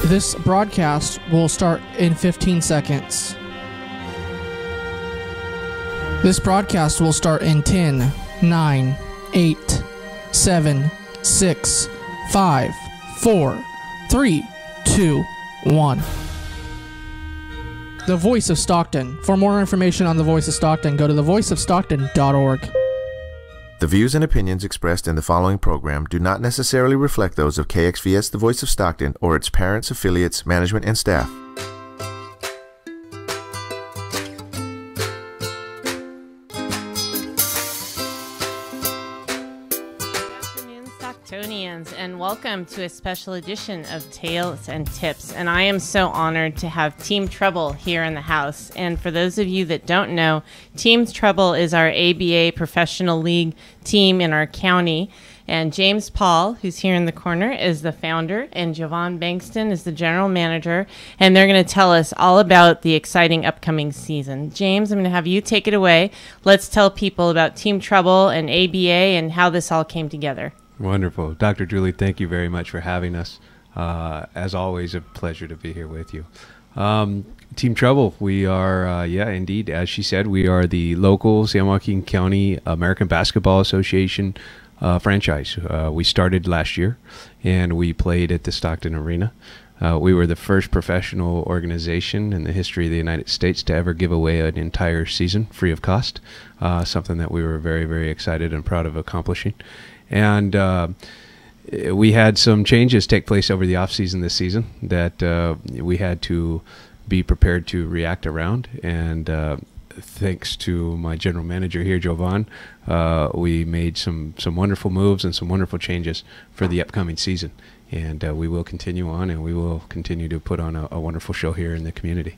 This broadcast will start in 15 seconds. This broadcast will start in 10, 9, 8, 7, 6, 5, 4, 3, 2, 1. The Voice of Stockton. For more information on The Voice of Stockton, go to thevoiceofstockton.org. The views and opinions expressed in the following program do not necessarily reflect those of KXVS, The Voice of Stockton, or its parents, affiliates, management, and staff. And welcome to a special edition of Tales and Tips. And I am so honored to have Team Trouble here in the house. And for those of you that don't know, Team Trouble is our ABA professional league team in our county. And James Paul, who's here in the corner, is the founder, and Javon Bankston is the general manager. And they're going to tell us all about the exciting upcoming season. James, I'm going to have you take it away. Let's tell people about Team Trouble and ABA and how this all came together. Wonderful. Dr. Julie, thank you very much for having us. As always, a pleasure to be here with you. Team Trouble, we are, indeed, as she said, we are the local San Joaquin County American Basketball Association franchise. We started last year, and we played at the Stockton Arena. We were the first professional organization in the history of the United States to ever give away an entire season free of cost, something that we were very, very excited and proud of accomplishing. And we had some changes take place over the offseason this season that we had to be prepared to react around. And thanks to my general manager here, Jovan, we made some wonderful moves and some wonderful changes for the upcoming season. And we will continue on, and we will continue to put on a wonderful show here in the community.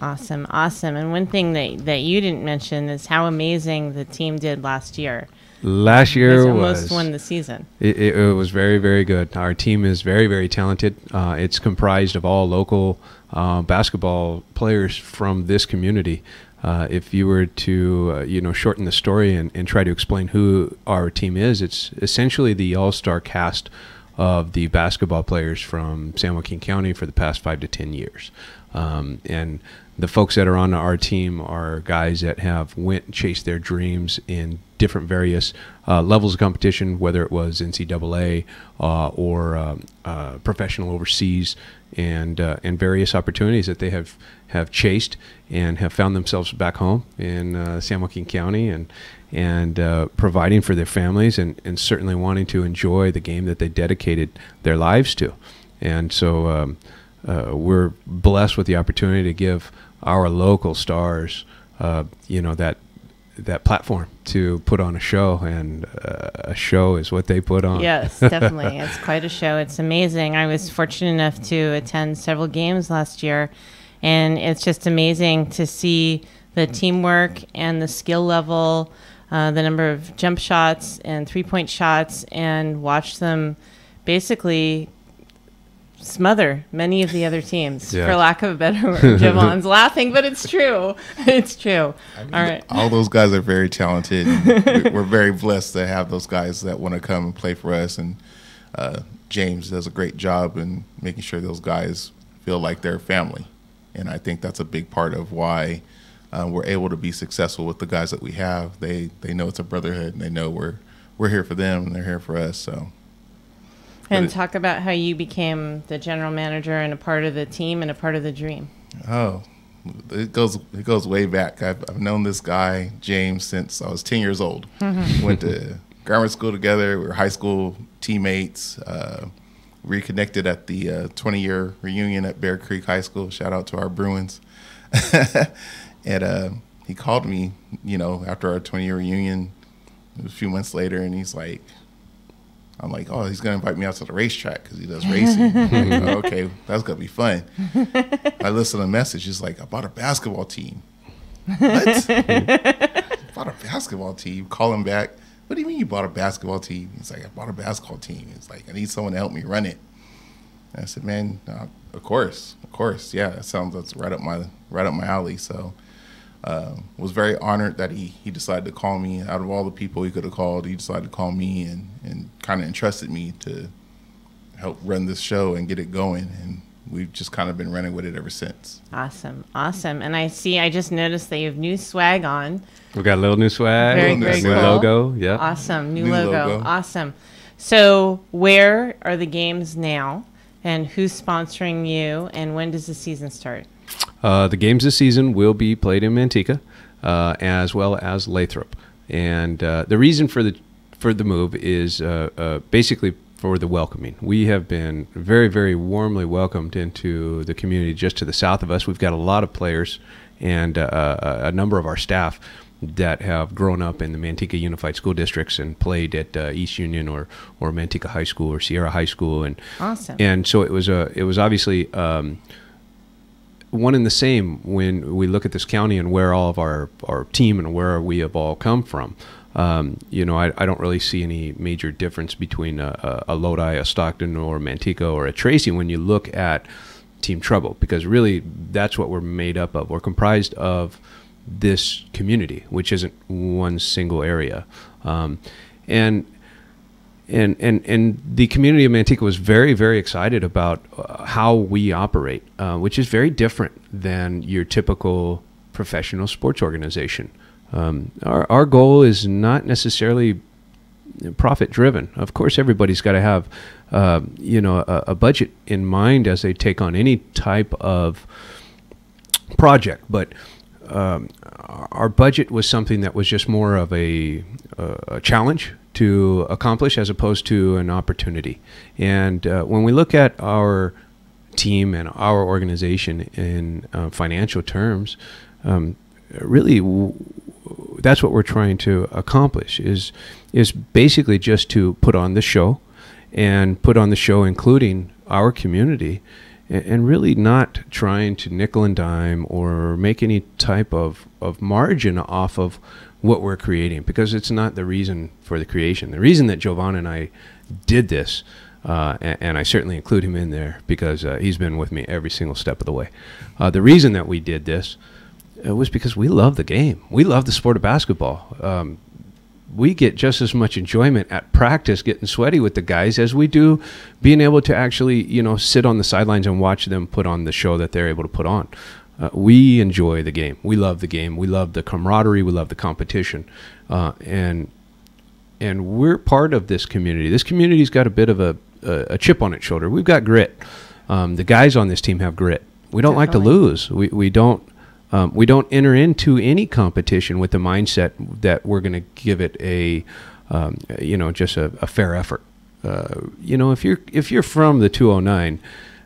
Awesome, awesome. And one thing that you didn't mention is how amazing the team did last year. Last year almost won the season. It was very, very good. Our team is very, very talented. It's comprised of all local basketball players from this community. If you were to shorten the story and try to explain who our team is, it's essentially the all-star cast of the basketball players from San Joaquin County for the past 5 to 10 years. And the folks that are on our team are guys that have went and chased their dreams in different various levels of competition, whether it was NCAA or professional overseas, and various opportunities that they have chased and have found themselves back home in San Joaquin County and providing for their families and certainly wanting to enjoy the game that they dedicated their lives to. And so we're blessed with the opportunity to give our local stars, that platform to put on a show, and a show is what they put on. Yes, definitely. It's quite a show. It's amazing. I was fortunate enough to attend several games last year, and it's just amazing to see the teamwork and the skill level, the number of jump shots and three-point shots, and watch them basically smother many of the other teams, for lack of a better word. Javon's laughing, but it's true. It's true. I mean, all right. All those guys are very talented. We're very blessed to have those guys that want to come and play for us. And James does a great job in making sure those guys feel like they're family. And I think that's a big part of why we're able to be successful with the guys that we have. They know it's a brotherhood, and they know we're here for them, and they're here for us. So. And talk about how you became the general manager and a part of the team and a part of the dream. Oh, it goes way back. I've known this guy, James, since I was 10 years old. Went to grammar school together. We were high school teammates. Reconnected at the 20-year reunion at Bear Creek High School. Shout out to our Bruins. And he called me, after our 20-year reunion a few months later, and he's like, I'm like, oh, he's going to invite me out to the racetrack because he does racing. I'm like, oh, okay, that's going to be fun. I listen to the message. He's like, I bought a basketball team. What? Bought a basketball team? Call him back. What do you mean you bought a basketball team? He's like, I bought a basketball team. He's like, I need someone to help me run it. And I said, man, of course. Yeah, that's right up my alley. So was very honored that he decided to call me. Out of all the people he could have called, he decided to call me and kind of entrusted me to help run this show and get it going. And we've just kind of been running with it ever since. Awesome. And I just noticed that you have new swag on. We got a little new swag. Very new cool. logo. Yeah. Awesome. New New logo. logo. Awesome. So where are the games now, and who's sponsoring you, and when does the season start? The games this season will be played in Manteca, as well as Lathrop. And the reason for the move is basically for the welcoming. We have been very, very warmly welcomed into the community just to the south of us. We've got a lot of players and a number of our staff that have grown up in the Manteca Unified School Districts and played at East Union or Manteca High School or Sierra High School. And Awesome. And so it was obviously one and the same when we look at this county and where all of our team and where we have all come from. I don't really see any major difference between a Lodi, a Stockton, or Manteca, or a Tracy when you look at Team Trouble, because really that's what we're made up of. We're comprised of this community, which isn't one single area. And the community of Manteca was very, very excited about how we operate, which is very different than your typical professional sports organization. Our goal is not necessarily profit driven. Of course, everybody's got to have a budget in mind as they take on any type of project, but our budget was something that was just more of a challenge to accomplish as opposed to an opportunity. And when we look at our team and our organization in financial terms, really that's what we're trying to accomplish is basically just to put on the show, and put on the show including our community, and really not trying to nickel and dime or make any type of margin off of what we're creating, because it's not the reason for the creation. The reason that Jovan and I did this, and I certainly include him in there because he's been with me every single step of the way. The reason that we did this was because we love the game. We love the sport of basketball. We get just as much enjoyment at practice getting sweaty with the guys as we do being able to actually, sit on the sidelines and watch them put on the show that they're able to put on. We enjoy the game. We love the game. We love the camaraderie. We love the competition. And we're part of this community. This community's got a bit of a chip on its shoulder. We've got grit. The guys on this team have grit. We don't like to lose. We don't enter into any competition with the mindset that we're going to give it just a fair effort. If you're from the 209,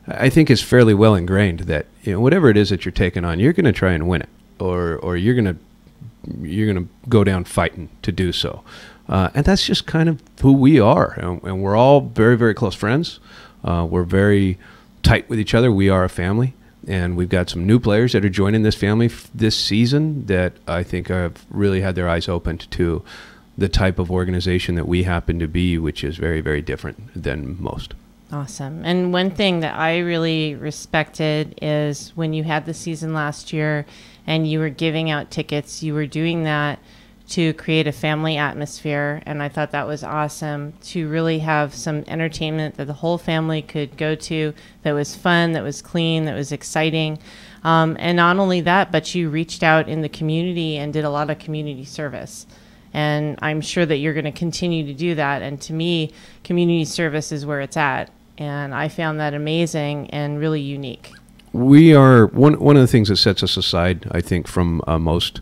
I think it's fairly well ingrained that whatever it is that you're taking on, you're going to try and win it, or you're going to go down fighting to do so. And that's just kind of who we are, and we're all very, very close friends. We're very tight with each other. We are a family. And we've got some new players that are joining this family this season that I think have really had their eyes opened to the type of organization that we happen to be, which is very, very different than most. Awesome. And one thing that I really respected is when you had the season last year and you were giving out tickets, you were doing that to create a family atmosphere. And I thought that was awesome to really have some entertainment that the whole family could go to, that was fun, that was clean, that was exciting. And not only that, but you reached out in the community and did a lot of community service. And I'm sure that you're going to continue to do that. And to me, community service is where it's at. And I found that amazing and really unique. We are one of the things that sets us aside, I think, from most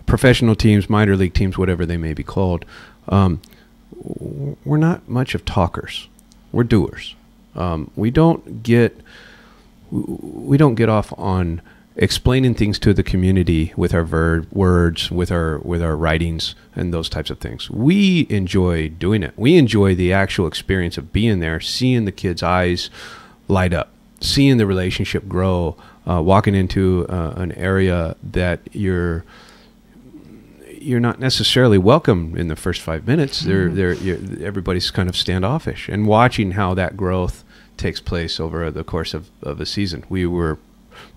professional teams, minor league teams, whatever they may be called. We're not much of talkers. We're doers. We don't get off on explaining things to the community with our words, with our writings, and those types of things. We enjoy doing it. We enjoy the actual experience of being there, seeing the kids' eyes light up, seeing the relationship grow, walking into an area that you're not necessarily welcome in the first 5 minutes. Everybody's kind of standoffish, and watching how that growth takes place over the course of a season. We were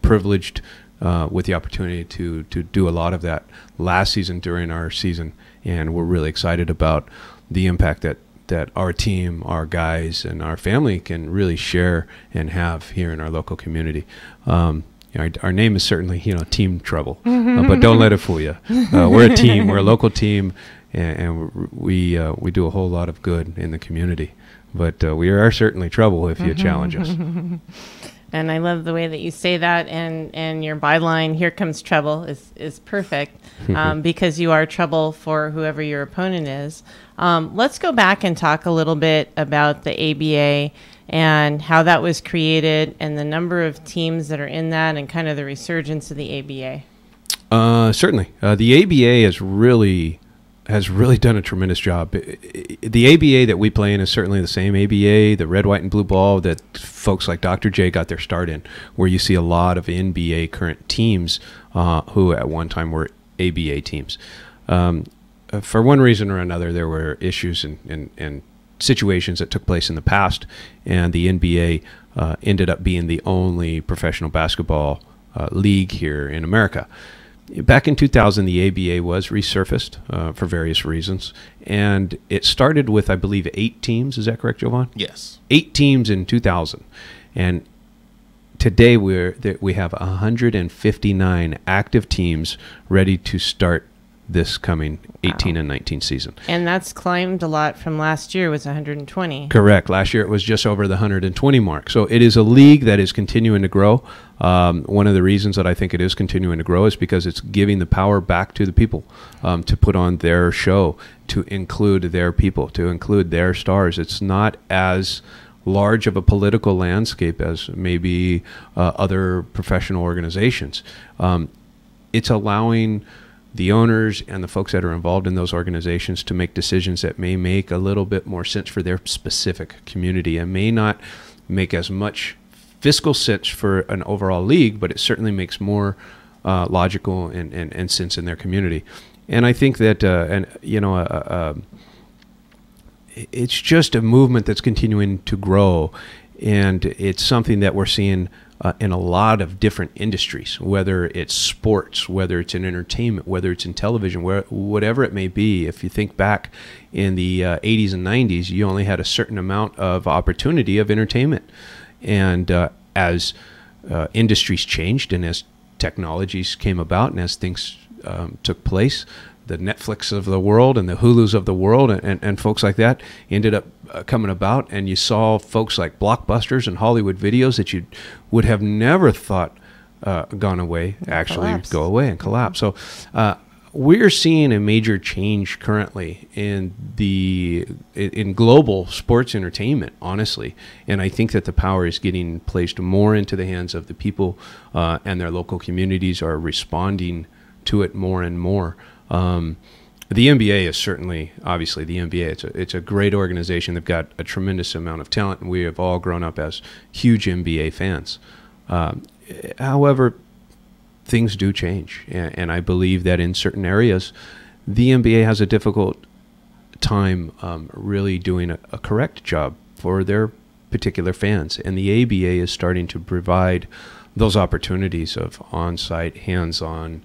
privileged with the opportunity to do a lot of that last season during our season, and we're really excited about the impact that that our team, our guys, and our family can really share and have here in our local community. Our name is certainly, Team Trouble, but don't let it fool you. We're a team. We're a local team, and we do a whole lot of good in the community. But we are certainly trouble if you challenge us. And I love the way that you say that, and your byline, "Here comes trouble," is perfect, because you are trouble for whoever your opponent is. Let's go back and talk a little bit about the ABA and how that was created and the number of teams that are in that and kind of the resurgence of the ABA. Certainly. The ABA has really done a tremendous job. The ABA that we play in is certainly the same ABA, the red, white, and blue ball that folks like Dr. J got their start in, where you see a lot of NBA current teams who at one time were ABA teams. For one reason or another, there were issues and situations that took place in the past, and the NBA ended up being the only professional basketball league here in America. Back in 2000, the ABA was resurfaced for various reasons, and it started with, I believe, 8 teams. Is that correct, Jovan? Yes. 8 teams in 2000, and today we have 159 active teams ready to start this coming 18 and 19 season. And that's climbed a lot from last year, was 120. Correct. Last year it was just over the 120 mark. So it is a league that is continuing to grow. One of the reasons that I think it is continuing to grow is because it's giving the power back to the people to put on their show, to include their people, to include their stars. It's not as large of a political landscape as maybe other professional organizations. It's allowing the owners and the folks that are involved in those organizations to make decisions that may make a little bit more sense for their specific community and may not make as much fiscal sense for an overall league, but it certainly makes more logical and sense in their community. And I think that, it's just a movement that's continuing to grow, and it's something that we're seeing in a lot of different industries, whether it's sports, whether it's in entertainment, whether it's in television, whatever it may be. If you think back in the 80s and 90s, you only had a certain amount of opportunity of entertainment. And as industries changed and as technologies came about and as things took place, the Netflix of the world and the Hulus of the world and folks like that ended up coming about, and you saw folks like Blockbusters and Hollywood Videos that you would have never thought gone away actually go away and collapse. So we're seeing a major change currently in global sports entertainment, honestly, and I think that the power is getting placed more into the hands of the people, and their local communities are responding to it more and more. The NBA is certainly, obviously, the NBA. It's a great organization. They've got a tremendous amount of talent, and we have all grown up as huge NBA fans. However, things do change, and I believe that in certain areas, the NBA has a difficult time really doing a correct job for their particular fans, and the ABA is starting to provide those opportunities of on-site, hands-on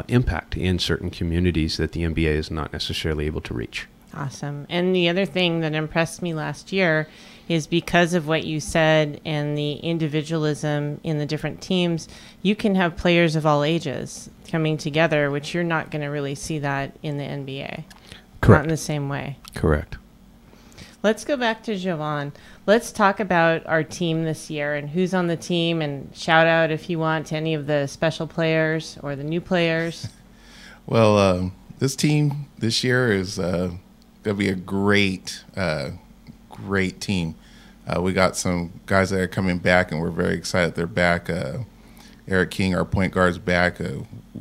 impact in certain communities that the NBA is not necessarily able to reach. Awesome. And the other thing that impressed me last year is because of what you said and the individualism in the different teams, you can have players of all ages coming together, which you're not going to really see that in the NBA. Correct. Not in the same way. Correct. Let's go back to Jovan. Let's talk about our team this year and who's on the team, and shout out if you want to any of the special players or the new players. Well, this team this year is going to be a great team. We got some guys that are coming back, and we're very excited they're back. Eric King, our point guard, is back.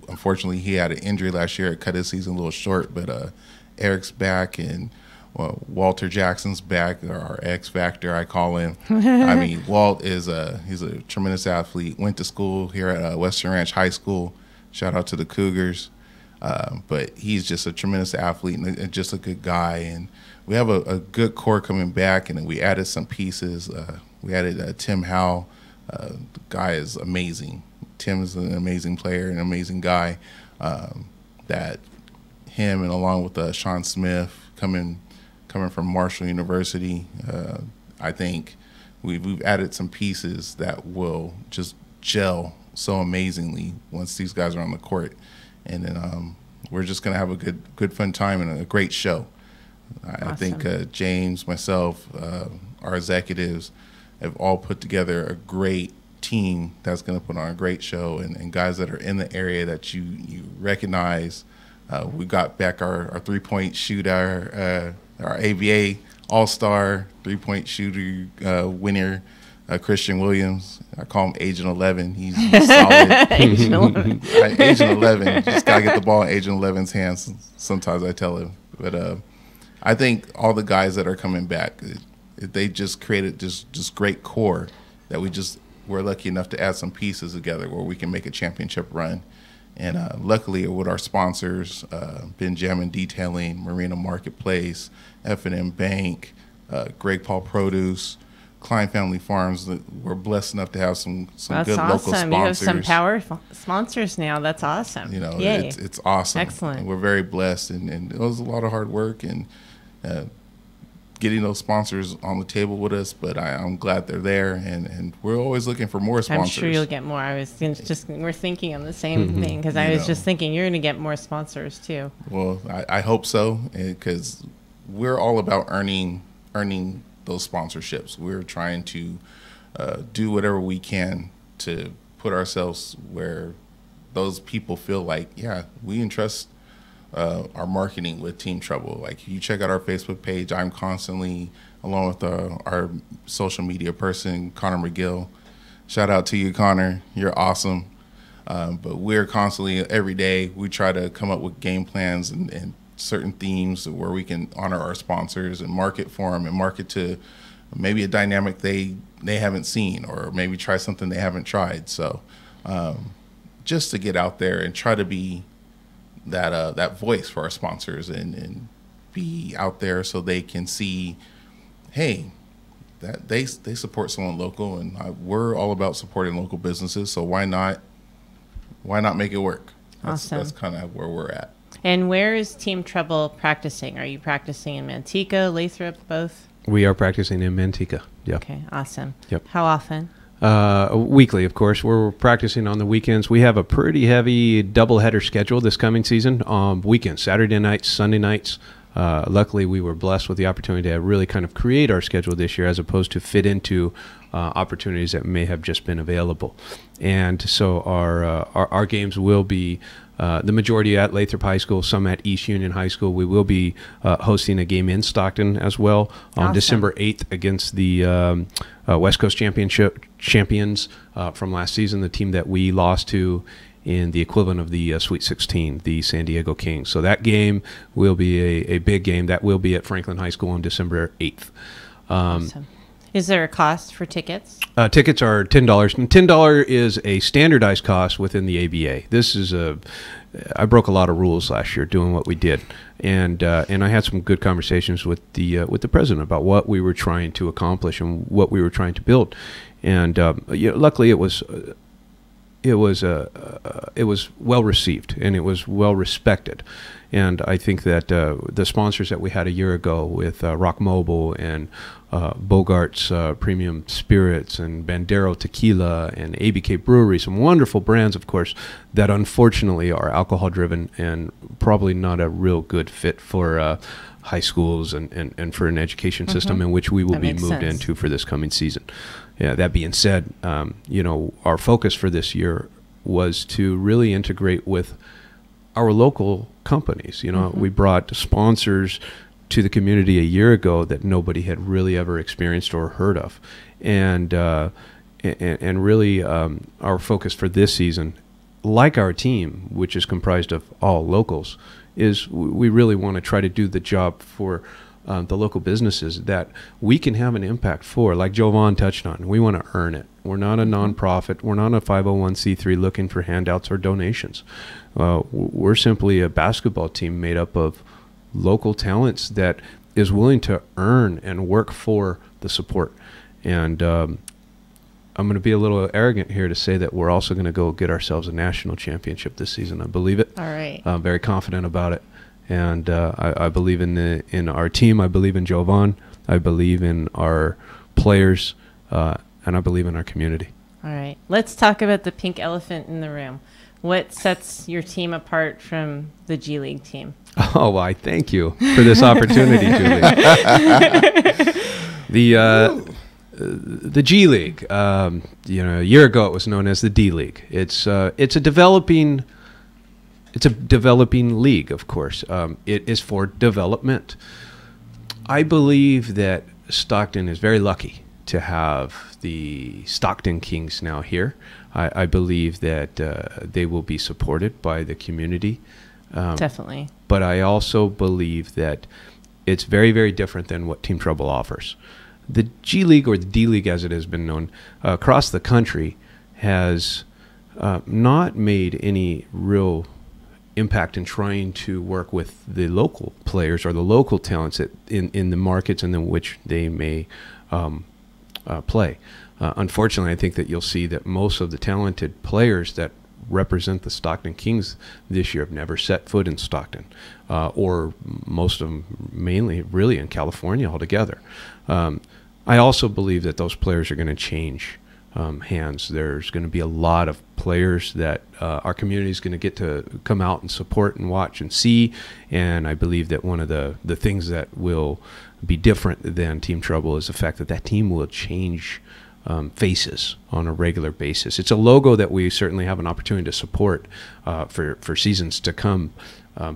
Unfortunately, he had an injury last year. It cut his season a little short, but Eric's back, and Walter Jackson's back, our X Factor, I call him. I mean, Walt is he's a tremendous athlete. Went to school here at Western Ranch High School. Shout out to the Cougars. But he's just a tremendous athlete and just a good guy. And we have a good core coming back, and we added some pieces. We added Tim Howe. The guy is amazing. Tim is an amazing player, an amazing guy. That him and along with Sean Smith coming coming from Marshall University. I think we've added some pieces that will just gel so amazingly once these guys are on the court, and then we're just going to have a good fun time and a great show. Awesome. I think James, myself, our executives have all put together a great team that's going to put on a great show, and guys that are in the area that you recognize. We got back our three-point shooter, our ABA All-Star three-point shooter winner, Christian Williams. I call him Agent 11. He's solid. Agent 11. Agent 11. Just got to get the ball in Agent 11's hands. Sometimes I tell him. But I think all the guys that are coming back, they just created just great core that we're lucky enough to add some pieces together where we can make a championship run. And luckily with our sponsors, Benjamin Detailing, Marina Marketplace, F&M Bank, Greg Paul Produce, Klein Family Farms, we're blessed enough to have some That's good awesome. local sponsors. You have some power sponsors now. That's awesome. You know, Yay. it's awesome. Excellent. And we're very blessed, and it was a lot of hard work and getting those sponsors on the table with us, but I'm glad they're there, and we're always looking for more sponsors. I'm sure you'll get more. We're thinking on the same thing, because I was just thinking you're going to get more sponsors too. Well, I hope so, because we're all about earning those sponsorships. We're trying to do whatever we can to put ourselves where those people feel like, yeah, we entrust our marketing with Team Trouble. Like, you check out our Facebook page. I'm constantly, along with our social media person, Connor McGill. Shout out to you, Connor. You're awesome. But we're constantly, every day, we try to come up with game plans and certain themes where we can honor our sponsors and market for them and market to maybe a dynamic they haven't seen, or maybe try something they haven't tried. So just to get out there and try to be that voice for our sponsors and be out there so they can see, hey, that they support someone local, and we're all about supporting local businesses. So why not make it work? That's kind of where we're at. And where is Team Trouble practicing? Are you practicing in Manteca, Lathrop, both? We are practicing in Manteca. Yep. Okay, awesome. Yep. How often? Weekly, of course. We're practicing on the weekends. We have a pretty heavy doubleheader schedule this coming season. Weekends, Saturday nights, Sunday nights. Luckily, we were blessed with the opportunity to really kind of create our schedule this year, as opposed to fit into opportunities that may have just been available. And so our games will be the majority at Lathrop High School, some at East Union High School. We will be hosting a game in Stockton as well on December 8th against the West Coast champions from last season, the team that we lost to in the equivalent of the Sweet 16, the San Diego Kings. So that game will be a big game. That will be at Franklin High School on December 8th. Awesome. Is there a cost for tickets? Tickets are $10. And $10 is a standardized cost within the ABA. This is I broke a lot of rules last year doing what we did, and I had some good conversations with the president about what we were trying to accomplish and what we were trying to build, and luckily it was well received, and it was well respected. And I think that the sponsors that we had a year ago with Rock Mobile and Bogart's Premium Spirits and Bandero Tequila and ABK Brewery, some wonderful brands, of course, that unfortunately are alcohol-driven and probably not a real good fit for high schools and for an education system in which we will be moved into for this coming season. Yeah, that being said, our focus for this year was to really integrate with our local companies. We brought sponsors to the community a year ago that nobody had really ever experienced or heard of, and really our focus for this season, like our team, which is comprised of all locals, is we really want to try to do the job for the local businesses that we can have an impact for. Like Jovan touched on, we want to earn it. We're not a nonprofit. We're not a 501c3 looking for handouts or donations. We're simply a basketball team made up of local talents that is willing to earn and work for the support. And I'm going to be a little arrogant here to say that we're also going to go get ourselves a national championship this season. I believe it. All right. I'm very confident about it. And I believe in our team. I believe in Jovan. I believe in our players, and I believe in our community. All right. Let's talk about the pink elephant in the room. What sets your team apart from the G League team? Oh, well, I thank you for this opportunity, Julie. The G League, a year ago it was known as the D League. It's a developing league, of course. It is for development. I believe that Stockton is very lucky to have the Stockton Kings now here. I believe that they will be supported by the community. Definitely. But I also believe that it's very, very different than what Team Trouble offers. The G League, or the D League as it has been known, across the country has not made any real impact in trying to work with the local players or the local talents in the markets in which they may play. Unfortunately, I think that you'll see that most of the talented players that represent the Stockton Kings this year have never set foot in Stockton, or most of them mainly really in California altogether. I also believe that those players are going to change hands. There's going to be a lot of players that our community is going to get to come out and support and watch and see, and I believe that one of the things that will be different than Team Trouble is the fact that team will change faces on a regular basis. It's a logo that we certainly have an opportunity to support for seasons to come,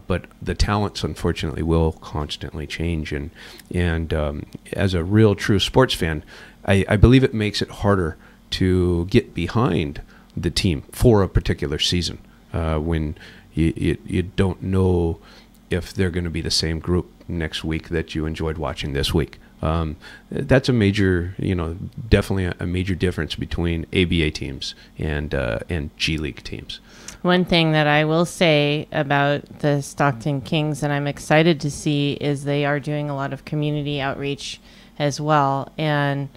but the talents unfortunately will constantly change, and as a real true sports fan, I believe it makes it harder to get behind the team for a particular season when you don't know if they're going to be the same group next week that you enjoyed watching this week. That's a major, definitely a major difference between ABA teams and G League teams. One thing that I will say about the Stockton Kings, and I'm excited to see, is they are doing a lot of community outreach as well. And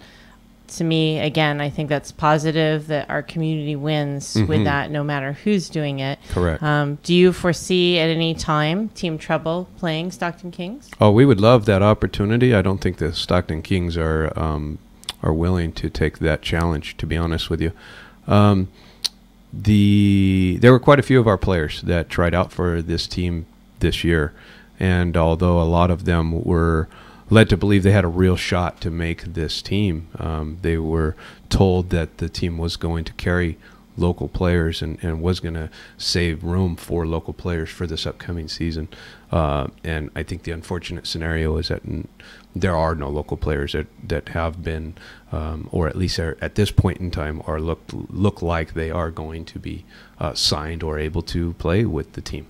to me, again, I think that's positive that our community wins with that, no matter who's doing it. Correct. Do you foresee at any time Team Trouble playing Stockton Kings? Oh, we would love that opportunity. I don't think the Stockton Kings are willing to take that challenge, to be honest with you. There were quite a few of our players that tried out for this team this year, and although a lot of them were led to believe they had a real shot to make this team, they were told that the team was going to carry local players and was going to save room for local players for this upcoming season. And I think the unfortunate scenario is that there are no local players that have been, or at least are, at this point in time, are look like they are going to be signed or able to play with the team.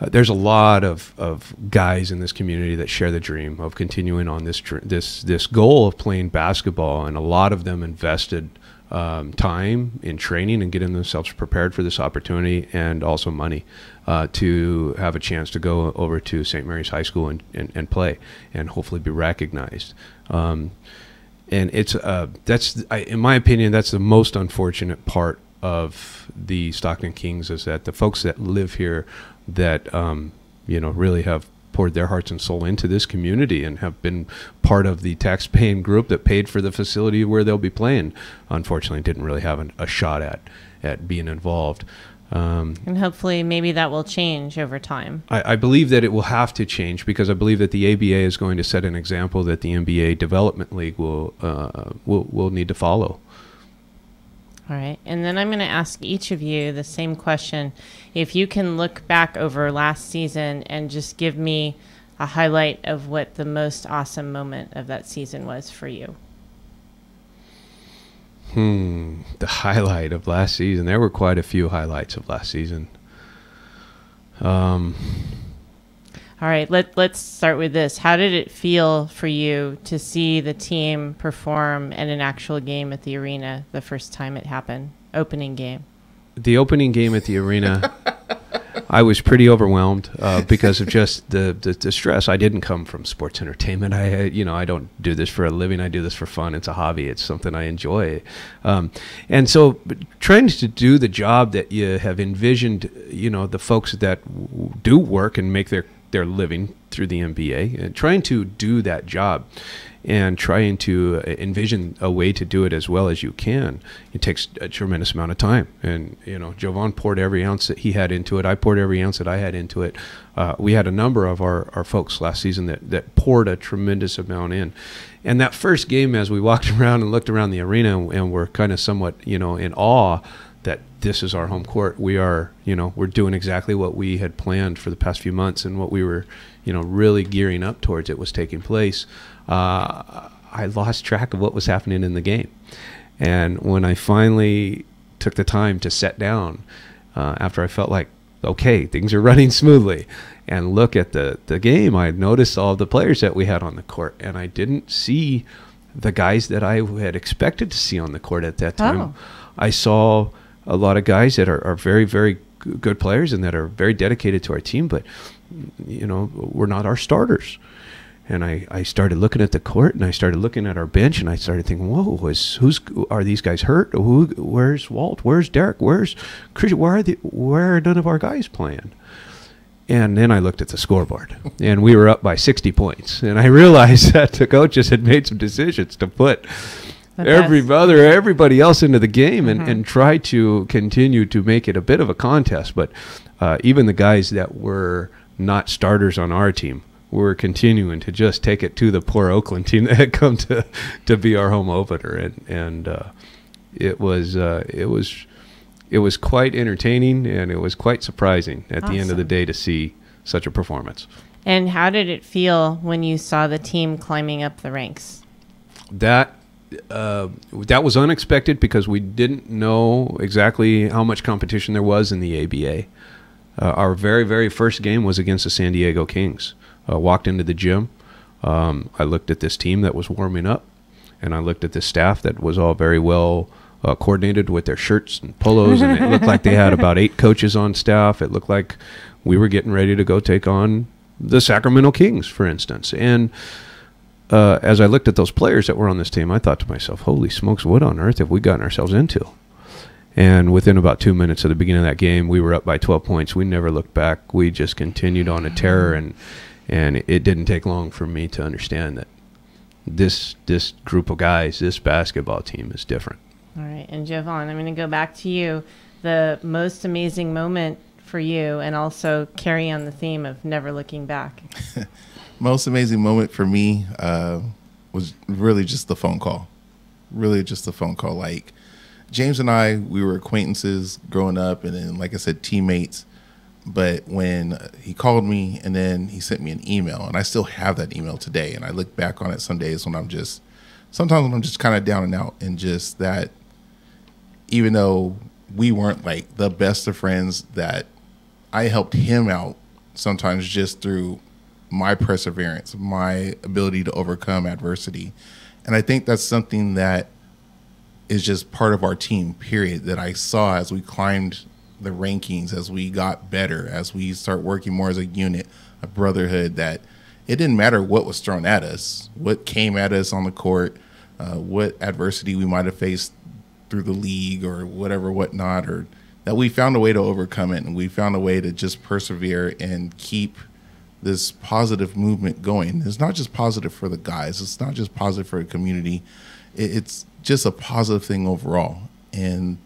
There's a lot of guys in this community that share the dream of continuing on this goal of playing basketball, and a lot of them invested time in training and getting themselves prepared for this opportunity, and also money to have a chance to go over to St. Mary's High School and play and hopefully be recognized. And it's in my opinion, that's the most unfortunate part of the Stockton Kings, is that the folks that live here that really have poured their hearts and soul into this community and have been part of the tax-paying group that paid for the facility where they'll be playing, unfortunately didn't really have a shot at being involved. And hopefully maybe that will change over time. I believe that it will have to change, because I believe that the ABA is going to set an example that the NBA Development League will need to follow. All right. And then I'm going to ask each of you the same question. If you can look back over last season and just give me a highlight of what the most awesome moment of that season was for you. The highlight of last season. There were quite a few highlights of last season. All right, let's start with this. How did it feel for you to see the team perform in an actual game at the arena the first time it happened, opening game? The opening game at the arena, I was pretty overwhelmed because of just the stress. I didn't come from sports entertainment. I don't do this for a living. I do this for fun. It's a hobby. It's something I enjoy. And so trying to do the job that you have envisioned, the folks that do work and make their living through the NBA, and trying to do that job and trying to envision a way to do it as well as you can, it takes a tremendous amount of time. And, Jovan poured every ounce that he had into it. I poured every ounce that I had into it. We had a number of our folks last season that poured a tremendous amount in. And that first game, as we walked around and looked around the arena and were kind of somewhat, in awe that this is our home court. We are, we're doing exactly what we had planned for the past few months, and what we were, really gearing up towards. It was taking place. I lost track of what was happening in the game. And when I finally took the time to sit down, after I felt like, okay, things are running smoothly, and look at the game, I noticed all the players that we had on the court, and I didn't see the guys that I had expected to see on the court at that time. Oh. I saw a lot of guys that are very, very good players and that are very dedicated to our team, but we're not our starters. And I started looking at the court, and I started looking at our bench, and I started thinking, whoa, are these guys hurt? Where's Walt? Where's Derek? Where's Christian? Where are none of our guys playing? And then I looked at the scoreboard, and we were up by 60 points. And I realized that the coaches had made some decisions to put everybody else into the game and try to continue to make it a bit of a contest. But even the guys that were not starters on our team were continuing to just take it to the poor Oakland team that had come to be our home opener. And it was quite entertaining, and it was quite surprising at the end of the day to see such a performance. And how did it feel when you saw the team climbing up the ranks? That was unexpected because we didn't know exactly how much competition there was in the ABA. Our very, very first game was against the San Diego Kings. Walked into the gym. I looked at this team that was warming up, and I looked at the staff that was all very well coordinated with their shirts and polos, and it looked like they had about 8 coaches on staff. It looked like we were getting ready to go take on the Sacramento Kings, for instance. And as I looked at those players that were on this team, I thought to myself, holy smokes, what on earth have we gotten ourselves into? And within about 2 minutes of the beginning of that game, we were up by 12 points. We never looked back. We just continued on a terror, and it didn't take long for me to understand that this group of guys, this basketball team is different. All right. And Jovan, I'm going to go back to you. The most amazing moment for you, and also carry on the theme of never looking back. Most amazing moment for me was really just the phone call. Really just the phone call. Like, James and I, we were acquaintances growing up, and then, like I said, teammates. But when he called me, and then he sent me an email, and I still have that email today, and I look back on it some days when sometimes when I'm just kind of down and out, and just that even though we weren't like the best of friends, that I helped him out sometimes just through my perseverance, my ability to overcome adversity. And I think that's something that is just part of our team, period, that I saw as we climbed the rankings, as we got better, as we start working more as a unit, a brotherhood, that it didn't matter what was thrown at us, what came at us on the court, what adversity we might have faced through the league or whatever, whatnot, or that we found a way to overcome it, and we found a way to just persevere and keep this positive movement going. It's not just positive for the guys. It's not just positive for the community. It's just a positive thing overall. And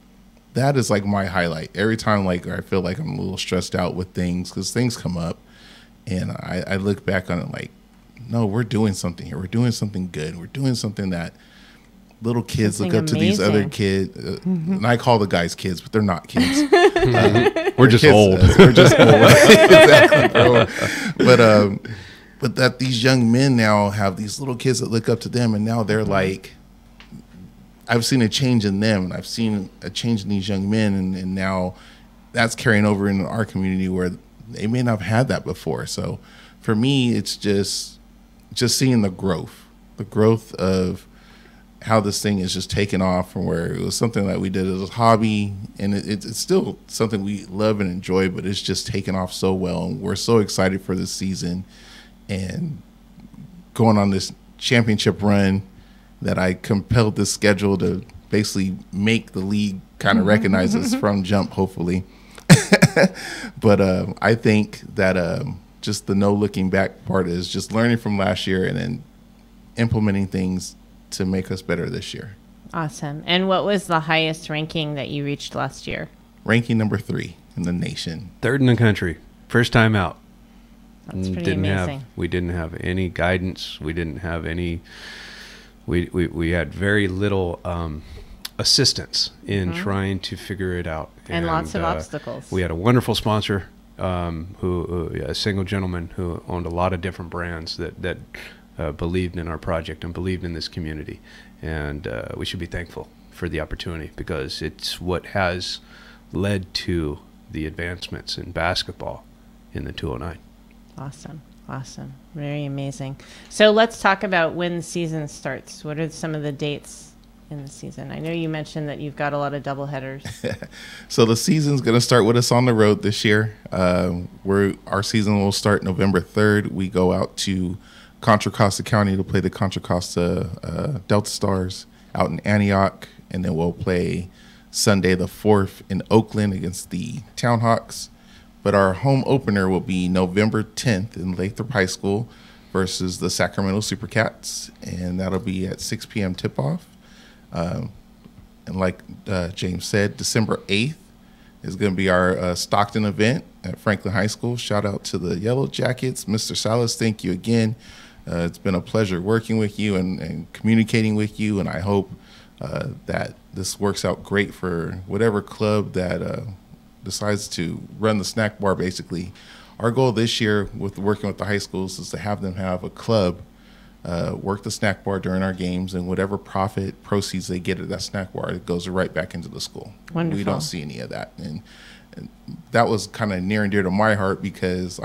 that is like my highlight. Every time like I feel like I'm a little stressed out with things, because things come up, and I look back on it like, no, we're doing something here. We're doing something good. We're doing something that little kids look up to these other kids. And I call the guys kids, but they're not kids. We're just kids, old. We're just old. Exactly, bro. But that these young men now have these little kids that look up to them, and now they're like, I've seen a change in them, and I've seen a change in these young men, and now that's carrying over into our community where they may not have had that before. So for me, it's just seeing the growth of how this thing is just taken off from where it was something that we did as a hobby, and it's still something we love and enjoy, but it's just taken off so well, and we're so excited for this season and going on this championship run that I compelled this schedule to basically make the league kind of recognize us from jump, hopefully. But I think that just the no looking back part is just learning from last year and then implementing things to make us better this year. Awesome. And what was the highest ranking that you reached last year? Ranking number 3 in the nation. 3rd in the country. First time out. That's pretty amazing. We didn't have any guidance. We didn't have any. We had very little assistance in trying to figure it out, and lots of obstacles. We had a wonderful sponsor, a single gentleman who owned a lot of different brands that believed in our project and believed in this community, and we should be thankful for the opportunity, because it's what has led to the advancements in basketball in the 209. Awesome. Very amazing. So let's talk about when the season starts. What are some of the dates in the season? I know you mentioned that you've got a lot of doubleheaders. So the season's going to start with us on the road this year. Our season will start November 3rd. We go out to Contra Costa County to play the Contra Costa Delta Stars out in Antioch, and then we'll play Sunday the 4th in Oakland against the Townhawks. But our home opener will be November 10th in Lathrop High School versus the Sacramento Supercats, and that'll be at 6 p.m. tip-off. And like James said, December 8th is going to be our Stockton event at Franklin High School. Shout out to the Yellow Jackets. Mr. Salas, thank you again. It's been a pleasure working with you and communicating with you, and I hope that this works out great for whatever club that decides to run the snack bar. Basically, our goal this year with working with the high schools is to have them have a club work the snack bar during our games, and whatever profit proceeds they get at that snack bar, it goes right back into the school. Wonderful. We don't see any of that, and that was kind of near and dear to my heart, because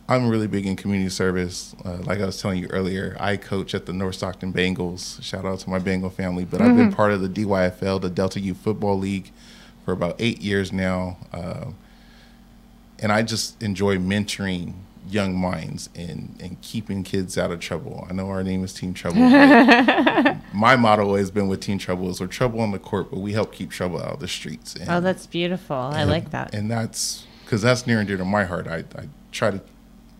I'm really big in community service. Like I was telling you earlier, I coach at the North Stockton Bengals. Shout out to my Bengal family. But I've been part of the DYFL, the Delta Youth Football League, for about 8 years now. And I just enjoy mentoring young minds and keeping kids out of trouble. I know our name is Team Trouble. But my motto has been with Team Trouble is we're trouble on the court, but we help keep trouble out of the streets. And, that's beautiful. I like that. And that's because that's near and dear to my heart. I try to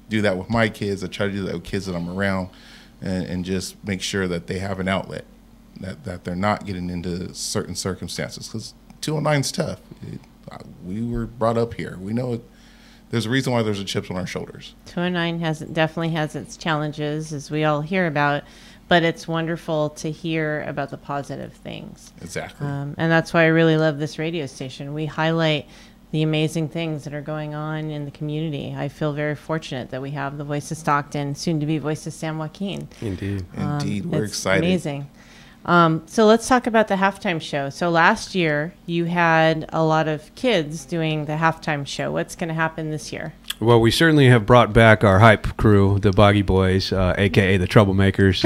do that with my kids. I try to do that with kids that I'm around, and just make sure that they have an outlet, that they're not getting into certain circumstances, because 209 is tough. We were brought up here. We know it. There's a reason why there's a chip on our shoulders. 209 definitely has its challenges, as we all hear about, but it's wonderful to hear about the positive things. Exactly. And that's why I really love this radio station. We highlight the amazing things that are going on in the community. I feel very fortunate that we have the Voice of Stockton, soon to be Voice of San Joaquin. Indeed. Indeed. We're excited. Amazing. So let's talk about the halftime show. So last year you had a lot of kids doing the halftime show. What's going to happen this year? Well, we certainly have brought back our hype crew, the Boggy Boys, a.k.a. the Troublemakers.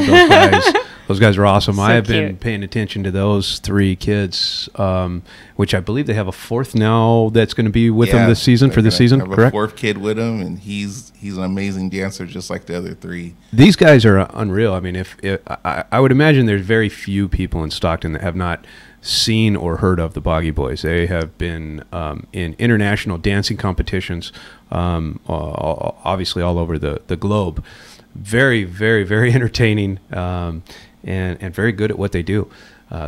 Those guys are awesome. So I have cute. been paying attention to those 3 kids, which I believe they have a 4th now that's going to be with them this season for the season, have correct? a 4th kid with him, and he's an amazing dancer just like the other 3. These guys are unreal. I mean, I would imagine there's very few people in Stockton that have not seen or heard of the Boggy Boys. They have been in international dancing competitions, obviously all over the globe. Very, very, very entertaining, and very good at what they do.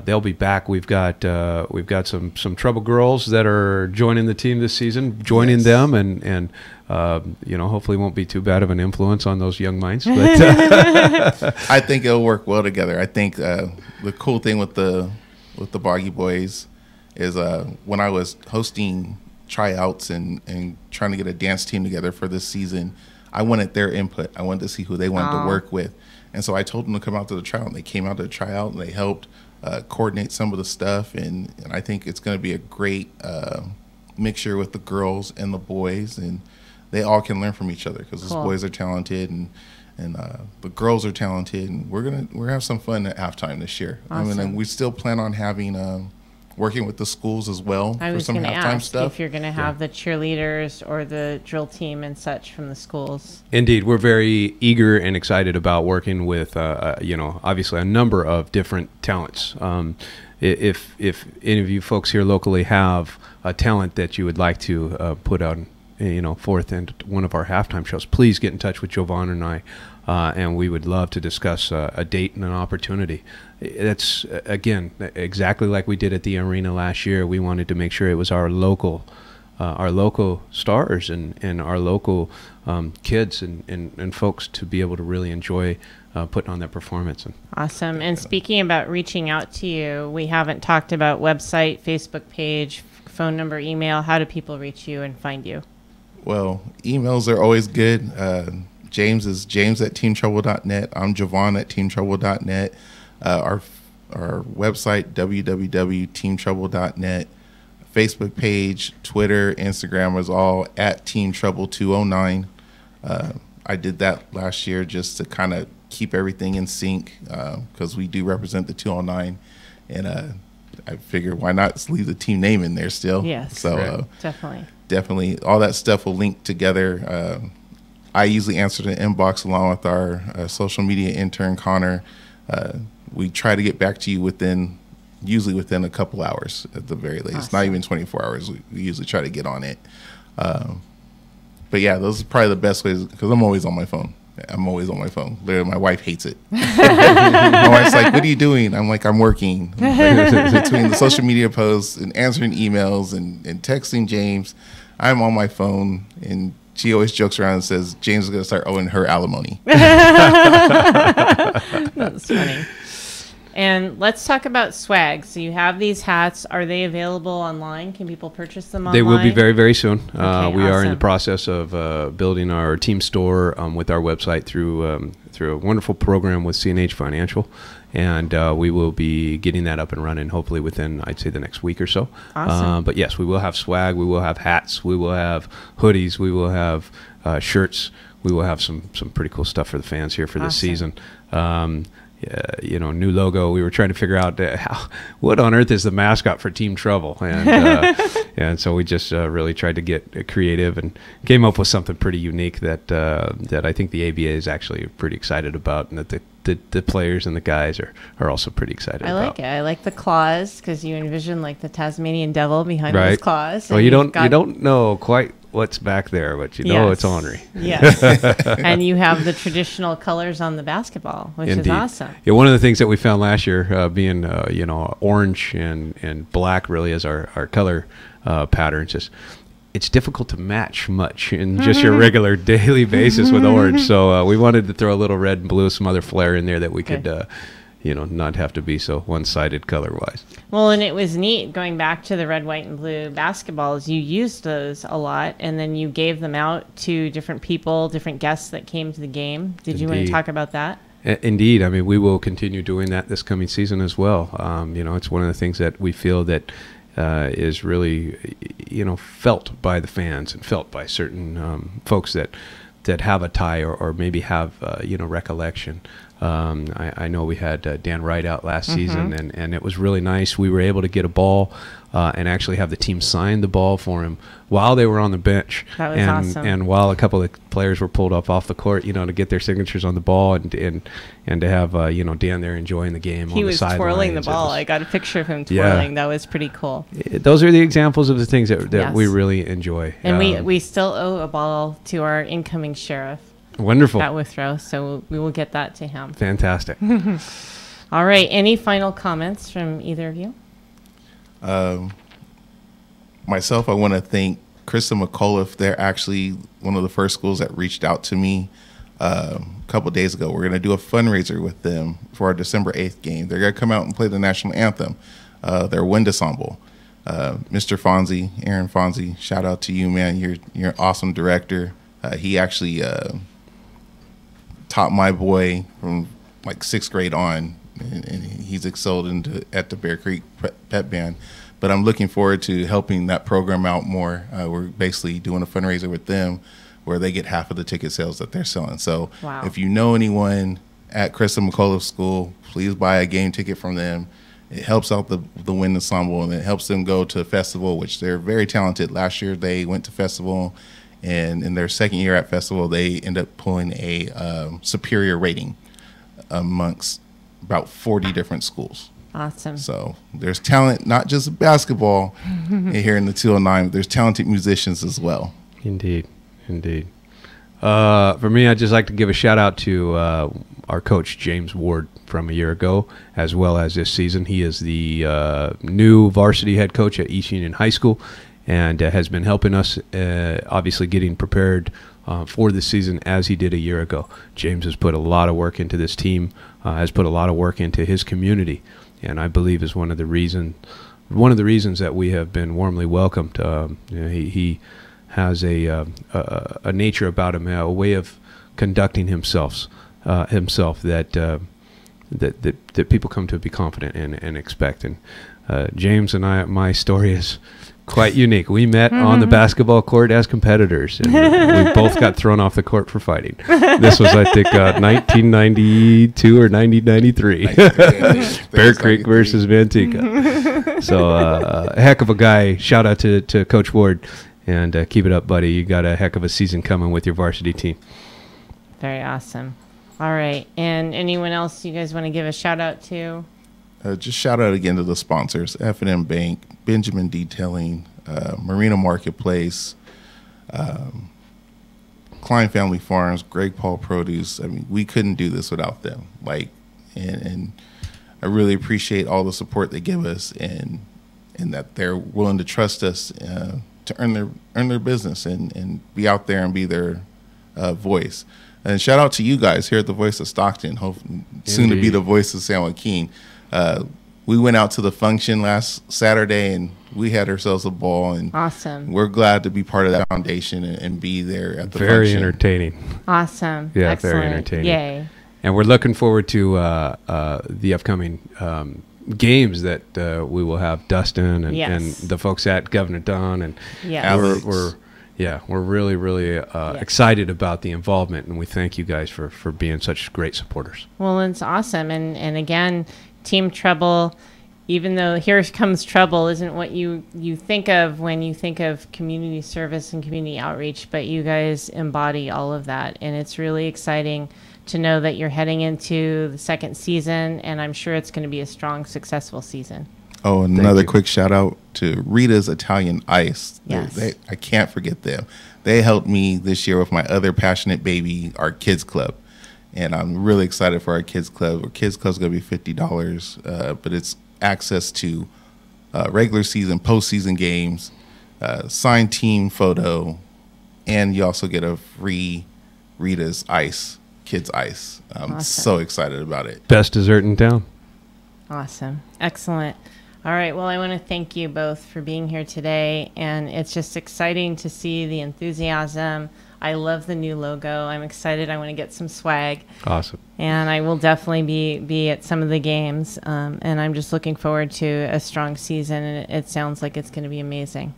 They'll be back. We've got some Trouble girls that are joining the team this season, joining them, and hopefully won't be too bad of an influence on those young minds. But I think it'll work well together. I think the cool thing with the Boggy Boys is when I was hosting tryouts and trying to get a dance team together for this season, I wanted their input. I wanted to see who they wanted to work with. And so I told them to come out to the tryout, and they came out to the tryout, and they helped coordinate some of the stuff. And I think it's going to be a great mixture with the girls and the boys, and they all can learn from each other, because those boys are talented. And And the girls are talented, and we're gonna have some fun at halftime this year. Awesome. I mean, we still plan on having working with the schools as well I for was some going to halftime ask stuff. if you're going to have the cheerleaders or the drill team and such from the schools. Indeed, we're very eager and excited about working with, obviously a number of different talents. If any of you folks here locally have a talent that you would like to put on, forth in one of our halftime shows, please get in touch with Jovan and I, and we would love to discuss a date and an opportunity. That's, again, exactly like we did at the arena last year. We wanted to make sure it was our local stars and our local kids and folks to be able to really enjoy putting on that performance. Awesome. And speaking about reaching out to you, we haven't talked about website, Facebook page, phone number, email. How do people reach you and find you? Well, emails are always good. James is james@teamtrouble.net. I'm Jovan at teamtrouble.net. Our website, www.teamtrouble.net. Facebook page, Twitter, Instagram is all at teamtrouble209. I did that last year just to kind of keep everything in sync because we do represent the 209. And I figured why not leave the team name in there still. Yes, so definitely all that stuff will link together. I usually answer the inbox along with our social media intern, Connor. We try to get back to you usually within a couple hours at the very latest. Awesome. Not even 24 hours. We usually try to get on it. But yeah, those are probably the best ways because I'm always on my phone. Literally, my wife hates it. My wife's like, "What are you doing?" I'm like, "I'm working." Between the social media posts and answering emails and texting James, I'm on my phone, and she always jokes around and says James is going to start owing her alimony. That's funny. And let's talk about swag. So you have these hats. Are they available online? Can people purchase them online? They will be very, very soon. Okay, we are in the awesome. process of building our team store with our website through a wonderful program with CNH Financial. And we will be getting that up and running hopefully within, I'd say, the next week or so. Awesome. But yes, we will have swag. We will have hats. We will have hoodies. We will have shirts. We will have some pretty cool stuff for the fans here for this season. New logo. We were trying to figure out what on earth is the mascot for Team Trouble, and and so we just really tried to get creative and came up with something pretty unique that I think the ABA is actually pretty excited about, and that the players and the guys are also pretty excited about. I like it. I like the claws because you envision like the Tasmanian devil behind Right. those claws. Well, and you don't know quite what's back there, but you know it's ornery. Yes. And you have the traditional colors on the basketball, which is awesome. Yeah, one of the things that we found last year, being orange and black really as our color patterns, is it's difficult to match much in just your regular daily basis with orange. So we wanted to throw a little red and blue, some other flair in there that we could not have to be so one-sided color-wise. Well, and it was neat going back to the red, white, and blue basketballs. You used those a lot, and then you gave them out to different people, different guests that came to the game. Did you want to talk about that? Indeed. I mean, we will continue doing that this coming season as well. It's one of the things that we feel that is really, felt by the fans and felt by certain folks that have a tie or maybe have, recollection. I know we had Dan Wright out last season, and it was really nice. We were able to get a ball and actually have the team sign the ball for him while they were on the bench. That was awesome. And while a couple of players were pulled off the court, to get their signatures on the ball and to have Dan there enjoying the game. He on was the sidelines. twirling the ball. I got a picture of him twirling. That was pretty cool. Those are the examples of the things that we really enjoy. And we still owe a ball to our incoming sheriff. Wonderful. At Withrow, so we will get that to him. Fantastic. All right. Any final comments from either of you? Myself, I want to thank Krista McAuliffe. They're actually one of the first schools that reached out to me a couple of days ago. We're going to do a fundraiser with them for our December 8th game. They're going to come out and play the national anthem. Their wind ensemble. Mr. Fonzie, Aaron Fonzie, shout out to you, man. You're an awesome director. He actually taught my boy from like 6th grade on, and he's excelled at the Bear Creek Pep Band. But I'm looking forward to helping that program out more. We're basically doing a fundraiser with them where they get half of the ticket sales that they're selling. So Wow. if you know anyone at Krista McCullough School, please buy a game ticket from them. It helps out the wind ensemble, and it helps them go to a festival, which they're very talented. Last year they went to festival, and in their second year at festival, they end up pulling a superior rating amongst about 40 different schools. Awesome. So there's talent, not just basketball here in the 209, but there's talented musicians as well. Indeed. For me, I'd just like to give a shout out to our coach, James Ward, from a year ago, as well as this season. He is the new varsity head coach at East Union High School, and has been helping us, obviously getting prepared for this season as he did a year ago. James has put a lot of work into this team, has put a lot of work into his community, and I believe is one of the reasons that we have been warmly welcomed. He has a nature about him, a way of conducting himself that people come to be confident and expect. And James and my story is quite unique. We met on the basketball court as competitors, and we both got thrown off the court for fighting. This was, I think, 1992 or 1993. Bear Creek versus Manteca. So a heck of a guy. Shout out to Coach Ward, and keep it up, buddy. You got a heck of a season coming with your varsity team. Very awesome. All right. And anyone else you guys want to give a shout out to? Just shout out again to the sponsors: F&M Bank, Benjamin Detailing, Marina Marketplace, Klein Family Farms, Greg Paul Produce. I mean, we couldn't do this without them. And I really appreciate all the support they give us, and that they're willing to trust us to earn their business and be out there and be their voice. And shout out to you guys here at the Voice of Stockton, soon to be the Voice of San Joaquin. We went out to the function last Saturday, and we had ourselves a ball. And Awesome. We're glad to be part of that foundation and be there at the Very function. entertaining. Awesome. Yeah, Excellent. very entertaining. Yay. And we're looking forward to the upcoming games that we will have Dustin and, Yes. and the folks at Governor Don, and Yes. Alex. we're really excited about the involvement, and we thank you guys for being such great supporters. Well, it's awesome. And again, Team Trouble, even though Here Comes Trouble isn't what you think of when you think of community service and community outreach, but you guys embody all of that. And it's really exciting to know that you're heading into the second season, and I'm sure it's going to be a strong, successful season. Oh, and another quick shout out to Rita's Italian Ice. Yes. I can't forget them. They helped me this year with my other passionate baby, our kids club. And I'm really excited for our kids club. Our kids club's going to be $50, but it's access to regular season, postseason games, signed team photo, and you also get a free Rita's Ice, kids ice. I'm Awesome. so excited about it. Best dessert in town. Awesome. Excellent. All right. Well, I want to thank you both for being here today. And it's just exciting to see the enthusiasm. I love the new logo. I'm excited. I want to get some swag. Awesome. And I will definitely be at some of the games. And I'm just looking forward to a strong season. And it sounds like it's going to be amazing.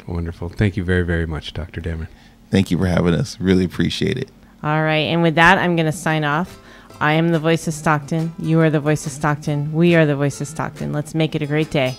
Wonderful. Thank you very, very much, Dr. Dameron. Thank you for having us. Really appreciate it. All right. And with that, I'm going to sign off. I am the Voice of Stockton. You are the Voice of Stockton. We are the Voice of Stockton. Let's make it a great day.